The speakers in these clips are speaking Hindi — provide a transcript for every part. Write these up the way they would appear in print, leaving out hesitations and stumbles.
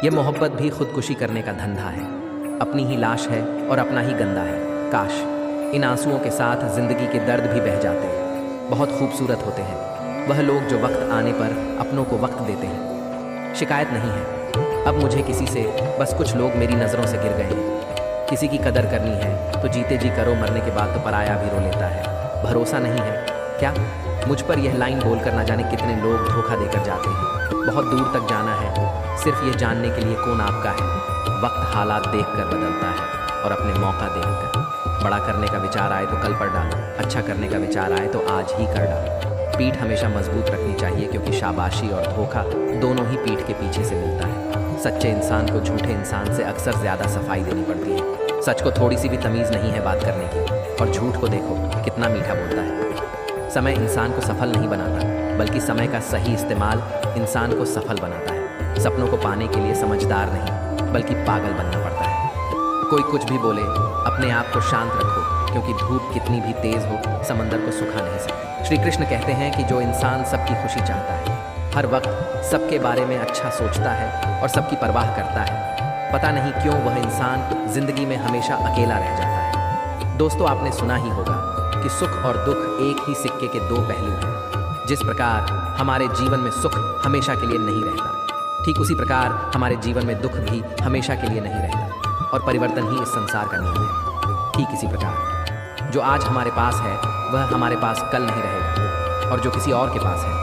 ये मोहब्बत भी खुदकुशी करने का धंधा है। अपनी ही लाश है और अपना ही गंदा है। काश इन आंसुओं के साथ जिंदगी के दर्द भी बह जाते। बहुत खूबसूरत होते हैं वह लोग जो वक्त आने पर अपनों को वक्त देते हैं। शिकायत नहीं है अब मुझे किसी से, बस कुछ लोग मेरी नज़रों से गिर गए हैं। किसी की कदर करनी है तो जीते जी करो, मरने के बाद तो पराया भी रो लेता है। भरोसा नहीं है क्या? मुझ पर यह लाइन बोलकर ना जाने कितने लोग धोखा देकर जाते हैं। बहुत दूर तक जाना है सिर्फ ये जानने के लिए कौन आपका है। वक्त हालात देखकर बदलता है और अपने मौका देखकर। बड़ा करने का विचार आए तो कल पर डालो, अच्छा करने का विचार आए तो आज ही कर डालो। पीठ हमेशा मजबूत रखनी चाहिए क्योंकि शाबाशी और धोखा दोनों ही पीठ के पीछे से मिलता है। सच्चे इंसान को झूठे इंसान से अक्सर ज़्यादा सफाई देनी पड़ती है। सच को थोड़ी सी भी तमीज़ नहीं है बात करने की, और झूठ को देखो कितना मीठा बोलता है। समय इंसान को सफल नहीं बनाता, बल्कि समय का सही इस्तेमाल इंसान को सफल बनाता है। सपनों को पाने के लिए समझदार नहीं बल्कि पागल बनना पड़ता है। कोई कुछ भी बोले, अपने आप को शांत रखो क्योंकि धूप कितनी भी तेज़ हो समंदर को सुखा नहीं सकती। श्री कृष्ण कहते हैं कि जो इंसान सबकी खुशी चाहता है, हर वक्त सबके बारे में अच्छा सोचता है और सबकी परवाह करता है, पता नहीं क्यों वह इंसान जिंदगी में हमेशा अकेला रह जाता है। दोस्तों, आपने सुना ही होगा कि सुख और दुख एक ही सिक्के के दो पहलू हैं। जिस प्रकार हमारे जीवन में सुख हमेशा के लिए नहीं रहता, ठीक उसी प्रकार हमारे जीवन में दुख भी हमेशा के लिए नहीं रहता, और परिवर्तन ही इस संसार का नियम है। ठीक इसी प्रकार जो आज हमारे पास है वह हमारे पास कल नहीं रहेगा, और जो किसी और के पास है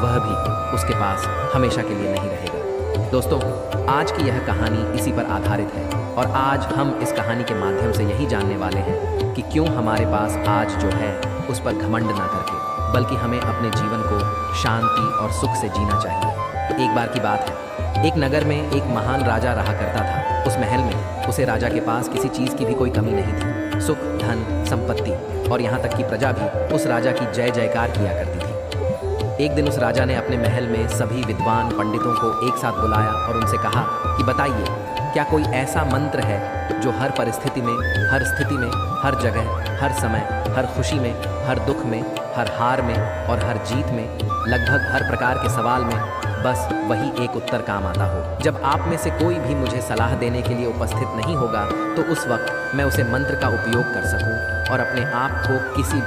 वह भी उसके पास हमेशा के लिए नहीं रहेगा। दोस्तों, आज की यह कहानी इसी पर आधारित है, और आज हम इस कहानी के माध्यम से यही जानने वाले हैं कि क्यों हमारे पास आज जो है उस पर घमंड ना करके, बल्कि हमें अपने जीवन को शांति और सुख से जीना चाहिए। एक बार की बात है, एक नगर में एक महान राजा रहा करता था। उस महल में उसे राजा के पास किसी चीज़ की भी कोई कमी नहीं थी। सुख, धन, संपत्ति और यहाँ तक कि प्रजा भी उस राजा की जय जयकार किया करती थी। एक दिन उस राजा ने अपने महल में सभी विद्वान पंडितों को एक साथ बुलाया और उनसे कहा कि बताइए, क्या कोई ऐसा मंत्र है जो हर परिस्थिति में, हर स्थिति में, हर जगह, हर समय, हर खुशी में, हर दुख में, हर हार में और हर जीत में, लगभग हर प्रकार के सवाल में बस वही एक उत्तर काम आता हो। जब आप में से कोई भी मुझे सलाह देने के लिए उपस्थित नहीं होगा तो उस वक्त मैं उसे मंत्र का उपयोग कर सकूं और अपने आप को किसी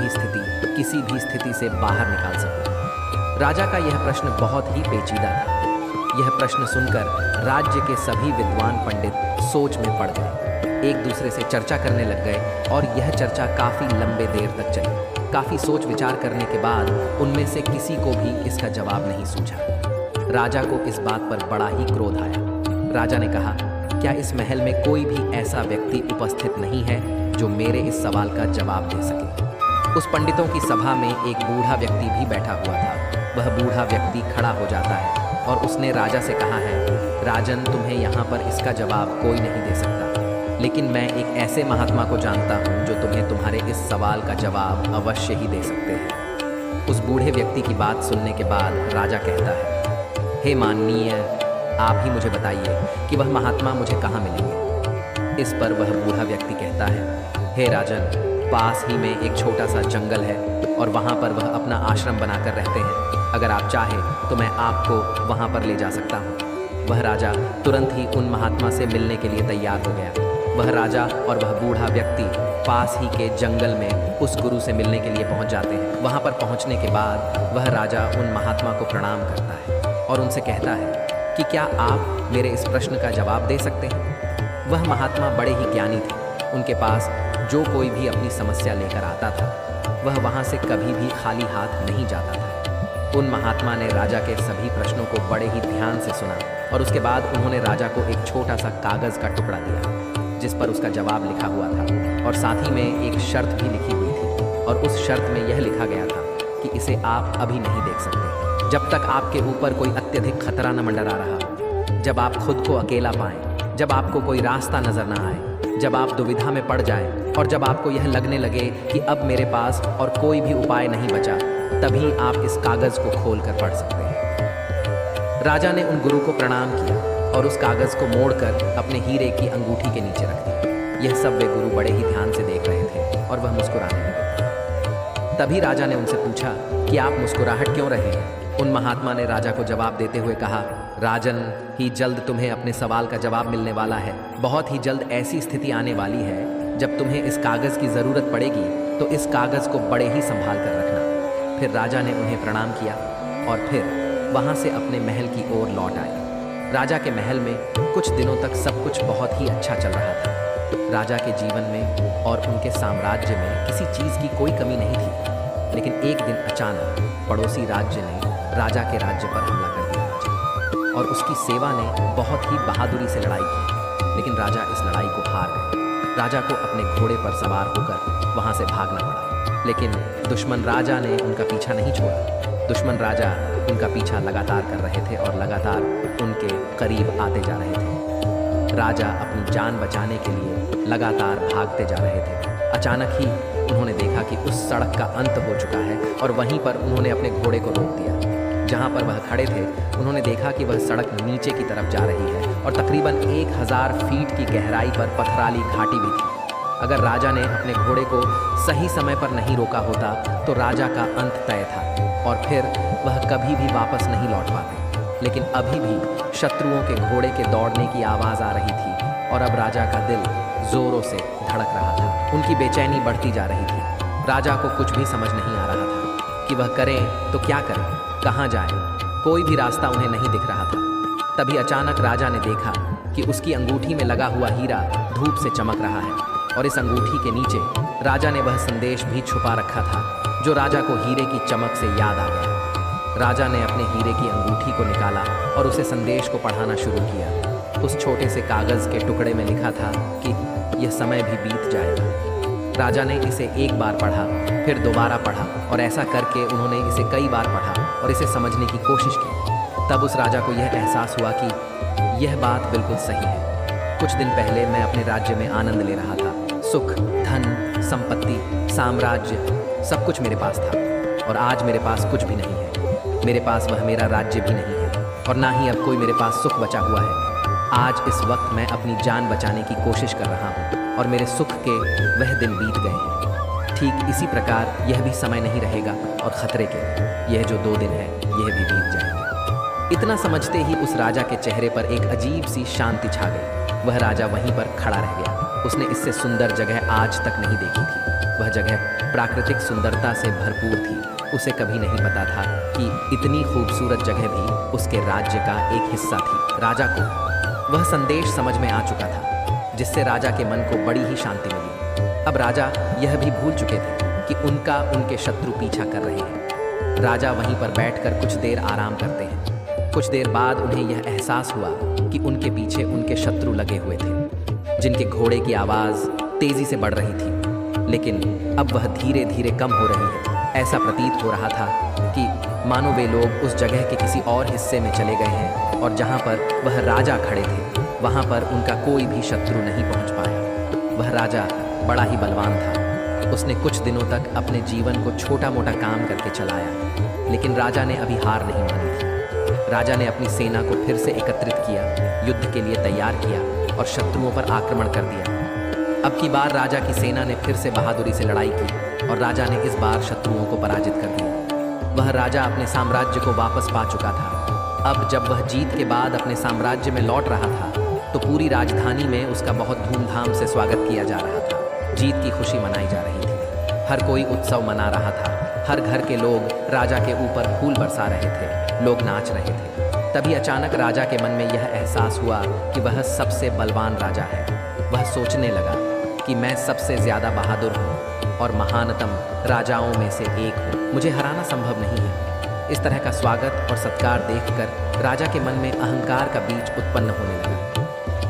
भी स्थिति से बाहर निकाल सकूं। राजा का यह प्रश्न बहुत ही पेचीदा था। यह प्रश्न सुनकर राज्य के सभी विद्वान पंडित सोच में पड़ गए, एक दूसरे से चर्चा करने लग गए, और यह चर्चा काफ़ी लंबे देर तक चली। काफ़ी सोच विचार करने के बाद उनमें से किसी को भी इसका जवाब नहीं सूझा। राजा को इस बात पर बड़ा ही क्रोध आया। राजा ने कहा, क्या इस महल में कोई भी ऐसा व्यक्ति उपस्थित नहीं है जो मेरे इस सवाल का जवाब दे सके? उस पंडितों की सभा में एक बूढ़ा व्यक्ति भी बैठा हुआ था। वह बूढ़ा व्यक्ति खड़ा हो जाता है और उसने राजा से कहा है, राजन, तुम्हें यहाँ पर इसका जवाब कोई नहीं दे सकता, लेकिन मैं एक ऐसे महात्मा को जानता हूँ जो तुम्हें तुम्हारे इस सवाल का जवाब अवश्य ही दे सकते हैं। उस बूढ़े व्यक्ति की बात सुनने के बाद राजा कहता है, हे माननीय, आप ही मुझे बताइए कि वह महात्मा मुझे कहाँ मिलेंगे। इस पर वह बूढ़ा व्यक्ति कहता है, हे राजन, पास ही में एक छोटा सा जंगल है और वहाँ पर वह अपना आश्रम बनाकर रहते हैं। अगर आप चाहें तो मैं आपको वहाँ पर ले जा सकता हूँ। वह राजा तुरंत ही उन महात्मा से मिलने के लिए तैयार हो गया। वह राजा और वह बूढ़ा व्यक्ति पास ही के जंगल में उस गुरु से मिलने के लिए पहुँच जाते हैं। वहाँ पर पहुँचने के बाद वह राजा उन महात्मा को प्रणाम करता है और उनसे कहता है कि क्या आप मेरे इस प्रश्न का जवाब दे सकते हैं? वह महात्मा बड़े ही ज्ञानी थे। उनके पास जो कोई भी अपनी समस्या लेकर आता था वह वहाँ से कभी भी खाली हाथ नहीं जाता था। उन महात्मा ने राजा के सभी प्रश्नों को बड़े ही ध्यान से सुना और उसके बाद उन्होंने राजा को एक छोटा सा कागज़ का टुकड़ा दिया जिस पर उसका जवाब लिखा हुआ था, और साथ ही में एक शर्त भी लिखी हुई थी, और उस शर्त में यह लिखा गया था कि इसे आप अभी नहीं देख सकते जब तक आपके ऊपर कोई अत्यधिक खतरा न मंडरा रहा हो, जब आप खुद को अकेला पाएं, जब आपको कोई रास्ता नजर न आए, जब आप दुविधा में पड़ जाएं और जब आपको यह लगने लगे कि अब मेरे पास और कोई भी उपाय नहीं बचा, तभी आप इस कागज़ को खोलकर पढ़ सकते हैं। राजा ने उन गुरु को प्रणाम किया और उस कागज़ को मोड़कर अपने हीरे की अंगूठी के नीचे रख दिया। यह सब वे गुरु बड़े ही ध्यान से देख रहे थे और वह मुस्कुराने लगे। तभी राजा ने उनसे पूछा कि आप मुस्कुराहट क्यों रहे हैं? उन महात्मा ने राजा को जवाब देते हुए कहा, राजन, ही जल्द तुम्हें अपने सवाल का जवाब मिलने वाला है। बहुत ही जल्द ऐसी स्थिति आने वाली है जब तुम्हें इस कागज़ की ज़रूरत पड़ेगी, तो इस कागज़ को बड़े ही संभाल कर रखना। फिर राजा ने उन्हें प्रणाम किया और फिर वहाँ से अपने महल की ओर लौट आए। राजा के महल में कुछ दिनों तक सब कुछ बहुत ही अच्छा चल रहा था। राजा के जीवन में और उनके साम्राज्य में किसी चीज़ की कोई कमी नहीं थी। लेकिन एक दिन अचानक पड़ोसी राज्य ने राजा के राज्य पर हमला कर दिया और उसकी सेवा ने बहुत ही बहादुरी से लड़ाई की। लेकिन राजा इस लड़ाई को हार गए। राजा को अपने घोड़े पर सवार होकर वहाँ से भागना पड़ा, लेकिन दुश्मन राजा ने उनका पीछा नहीं छोड़ा। दुश्मन राजा उनका पीछा लगातार कर रहे थे और लगातार उनके करीब आते जा रहे थे। राजा अपनी जान बचाने के लिए लगातार भागते जा रहे थे। अचानक ही उन्होंने देखा कि उस सड़क का अंत हो चुका है और वहीं पर उन्होंने अपने घोड़े को रोक दिया। जहाँ पर वह खड़े थे उन्होंने देखा कि वह सड़क नीचे की तरफ जा रही है और तकरीबन 1000 फीट की गहराई पर पथराली घाटी भी थी। अगर राजा ने अपने घोड़े को सही समय पर नहीं रोका होता तो राजा का अंत तय था और फिर वह कभी भी वापस नहीं लौट पाते। लेकिन अभी भी शत्रुओं के घोड़े के दौड़ने की आवाज़ आ रही थी और अब राजा का दिल जोरों से धड़क रहा था। उनकी बेचैनी बढ़ती जा रही थी। राजा को कुछ भी समझ नहीं आ रहा था कि वह करें तो क्या करें, कहाँ जाएं। कोई भी रास्ता उन्हें नहीं दिख रहा था। तभी अचानक राजा ने देखा कि उसकी अंगूठी में लगा हुआ हीरा धूप से चमक रहा है और इस अंगूठी के नीचे राजा ने वह संदेश भी छुपा रखा था जो राजा को हीरे की चमक से याद आ गया। राजा ने अपने हीरे की अंगूठी को निकाला और उसे संदेश को पढ़ाना शुरू किया। उस छोटे से कागज़ के टुकड़े में लिखा था कि यह समय भी बीत जाएगा। राजा ने इसे एक बार पढ़ा, फिर दोबारा पढ़ा और ऐसा करके उन्होंने इसे कई बार पढ़ा और इसे समझने की कोशिश की। तब उस राजा को यह एहसास हुआ कि यह बात बिल्कुल सही है। कुछ दिन पहले मैं अपने राज्य में आनंद ले रहा था। सुख, धन, संपत्ति, साम्राज्य सब कुछ मेरे पास था और आज मेरे पास कुछ भी नहीं है। मेरे पास वह मेरा राज्य भी नहीं है और ना ही अब कोई मेरे पास सुख बचा हुआ है। आज इस वक्त मैं अपनी जान बचाने की कोशिश कर रहा हूँ और मेरे सुख के वह दिन बीत गए हैं। ठीक इसी प्रकार यह भी समय नहीं रहेगा और खतरे के यह जो 2 दिन है यह भी बीत जाएंगे। इतना समझते ही उस राजा के चेहरे पर एक अजीब सी शांति छा गई। वह राजा वहीं पर खड़ा रह गया। उसने इससे सुंदर जगह आज तक नहीं देखी थी। वह जगह प्राकृतिक सुंदरता से भरपूर थी। उसे कभी नहीं पता था कि इतनी खूबसूरत जगह भी उसके राज्य का एक हिस्सा थी। राजा को वह संदेश समझ में आ चुका था जिससे राजा के मन को बड़ी ही शांति मिली। अब राजा यह भी भूल चुके थे कि उनके शत्रु पीछा कर रहे हैं। राजा वहीं पर बैठकर कुछ देर आराम करते हैं। कुछ देर बाद उन्हें यह एहसास हुआ कि उनके पीछे उनके शत्रु लगे हुए थे जिनके घोड़े की आवाज़ तेज़ी से बढ़ रही थी, लेकिन अब वह धीरे धीरे कम हो रही है। ऐसा प्रतीत हो रहा था कि मानो वे लोग उस जगह के किसी और हिस्से में चले गए हैं और जहाँ पर वह राजा खड़े थे वहाँ पर उनका कोई भी शत्रु नहीं पहुँच पाया। वह राजा बड़ा ही बलवान था। उसने कुछ दिनों तक अपने जीवन को छोटा मोटा काम करके चलाया, लेकिन राजा ने अभी हार नहीं मानी थी। राजा ने अपनी सेना को फिर से एकत्रित किया, युद्ध के लिए तैयार किया और शत्रुओं पर आक्रमण कर दिया। अब की बार राजा की सेना ने फिर से बहादुरी से लड़ाई की और राजा ने इस बार शत्रुओं को पराजित कर दिया। वह राजा अपने साम्राज्य को वापस पा चुका था। अब जब वह जीत के बाद अपने साम्राज्य में लौट रहा था तो पूरी राजधानी में उसका बहुत धूमधाम से स्वागत किया जा रहा था। जीत की खुशी मनाई जा रही थी। हर कोई उत्सव मना रहा था। हर घर के लोग राजा के ऊपर फूल बरसा रहे थे। लोग नाच रहे थे। तभी अचानक राजा के मन में यह एहसास हुआ कि वह सबसे बलवान राजा है। वह सोचने लगा कि मैं सबसे ज़्यादा बहादुर हूँ और महानतम राजाओं में से एक हूँ। मुझे हराना संभव नहीं है। इस तरह का स्वागत और सत्कार देखकर राजा के मन में अहंकार का बीज उत्पन्न होने लगा।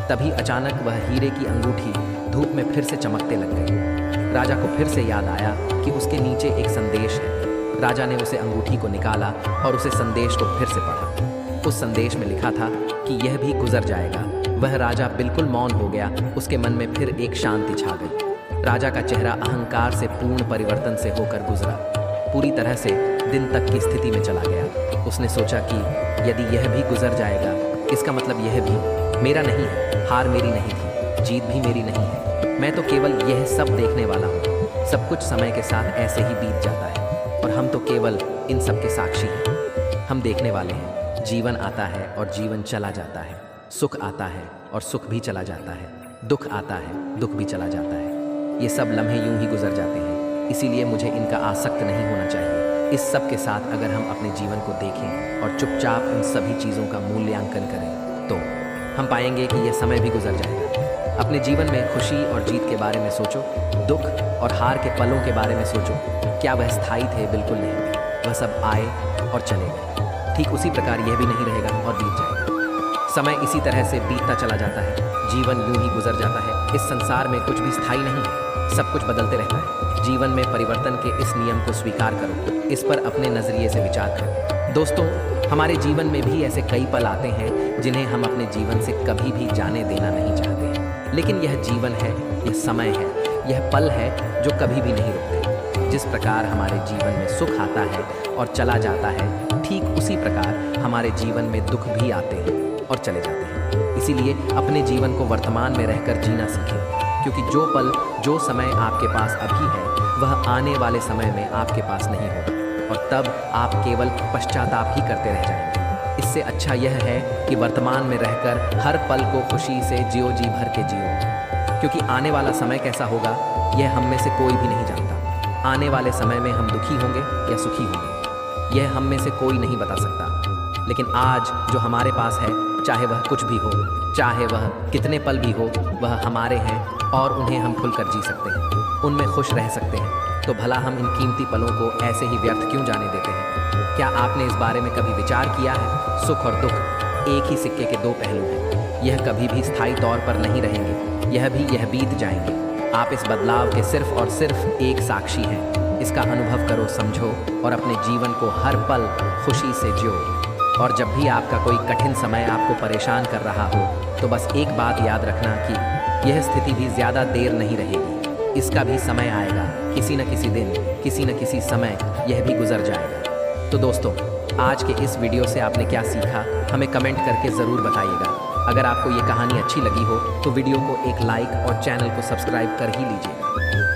तभी अचानक वह हीरे की अंगूठी धूप में फिर से चमकते लग गई। राजा को फिर से याद आया कि उसके नीचे एक संदेश है। राजा ने उसे अंगूठी को निकाला और उसे संदेश को फिर से पढ़ा। उस संदेश में लिखा था कि यह भी गुजर जाएगा। वह राजा बिल्कुल मौन हो गया। उसके मन में फिर एक शांति छा गई। राजा का चेहरा अहंकार से पूर्ण परिवर्तन से होकर गुजरा। पूरी तरह से दिन तक की स्थिति में चला गया। उसने सोचा कि यदि यह भी गुजर जाएगा, इसका मतलब यह भी मेरा नहीं है। हार मेरी नहीं थी, जीत भी मेरी नहीं है। मैं तो केवल यह सब देखने वाला हूँ। सब कुछ समय के साथ ऐसे ही बीत जाता है और हम तो केवल इन सब के साक्षी हैं। हम देखने वाले हैं। जीवन आता है और जीवन चला जाता है, सुख आता है और सुख भी चला जाता है, दुख आता है, दुख भी चला जाता है। ये सब लम्हे यूं ही गुजर जाते हैं, इसीलिए मुझे इनका आसक्त नहीं होना चाहिए। इस सब के साथ अगर हम अपने जीवन को देखें और चुपचाप उन सभी चीज़ों का मूल्यांकन करें तो हम पाएंगे कि यह समय भी गुजर जाएगा। अपने जीवन में खुशी और जीत के बारे में सोचो, दुख और हार के पलों के बारे में सोचो। क्या वह स्थायी थे? बिल्कुल नहीं, वह सब आए और चले गए। ठीक उसी प्रकार यह भी नहीं रहेगा और बीत जाएगा। समय इसी तरह से बीतता चला जाता है, जीवन यूं ही गुजर जाता है। इस संसार में कुछ भी स्थायी नहीं है, सब कुछ बदलते रहता है। जीवन में परिवर्तन के इस नियम को स्वीकार करो, इस पर अपने नज़रिए से विचार करो। दोस्तों, हमारे जीवन में भी ऐसे कई पल आते हैं जिन्हें हम अपने जीवन से कभी भी जाने देना नहीं चाहते हैं, लेकिन यह जीवन है, यह समय है, यह पल है जो कभी भी नहीं रुकते। जिस प्रकार हमारे जीवन में सुख आता है और चला जाता है, ठीक उसी प्रकार हमारे जीवन में दुख भी आते हैं और चले जाते हैं। इसीलिए अपने जीवन को वर्तमान में रहकर जीना सीखें, क्योंकि जो पल, जो समय आपके पास अभी है, वह आने वाले समय में आपके पास नहीं होगा और तब आप केवल पश्चाताप ही करते रह जाएंगे। इससे अच्छा यह है कि वर्तमान में रहकर हर पल को खुशी से जियो, जी भर के जियो, क्योंकि आने वाला समय कैसा होगा यह हम में से कोई भी नहीं जानता। आने वाले समय में हम दुखी होंगे या सुखी होंगे, यह हम में से कोई नहीं बता सकता। लेकिन आज जो हमारे पास है, चाहे वह कुछ भी हो, चाहे वह कितने पल भी हो, वह हमारे हैं और उन्हें हम खुलकर जी सकते हैं, उनमें खुश रह सकते हैं। तो भला हम इन कीमती पलों को ऐसे ही व्यर्थ क्यों जाने देते हैं? क्या आपने इस बारे में कभी विचार किया है? सुख और दुख एक ही सिक्के के दो पहलू हैं। यह कभी भी स्थायी तौर पर नहीं रहेंगे, यह बीत जाएंगे। आप इस बदलाव के सिर्फ और सिर्फ एक साक्षी हैं। इसका अनुभव करो, समझो और अपने जीवन को हर पल खुशी से जियो। और जब भी आपका कोई कठिन समय आपको परेशान कर रहा हो, तो बस एक बात याद रखना कि यह स्थिति भी ज़्यादा देर नहीं रहेगी। इसका भी समय आएगा, किसी न किसी दिन, किसी न किसी समय यह भी गुजर जाएगा। तो दोस्तों, आज के इस वीडियो से आपने क्या सीखा, हमें कमेंट करके ज़रूर बताइएगा। अगर आपको ये कहानी अच्छी लगी हो तो वीडियो को एक लाइक और चैनल को सब्सक्राइब कर ही लीजिएगा।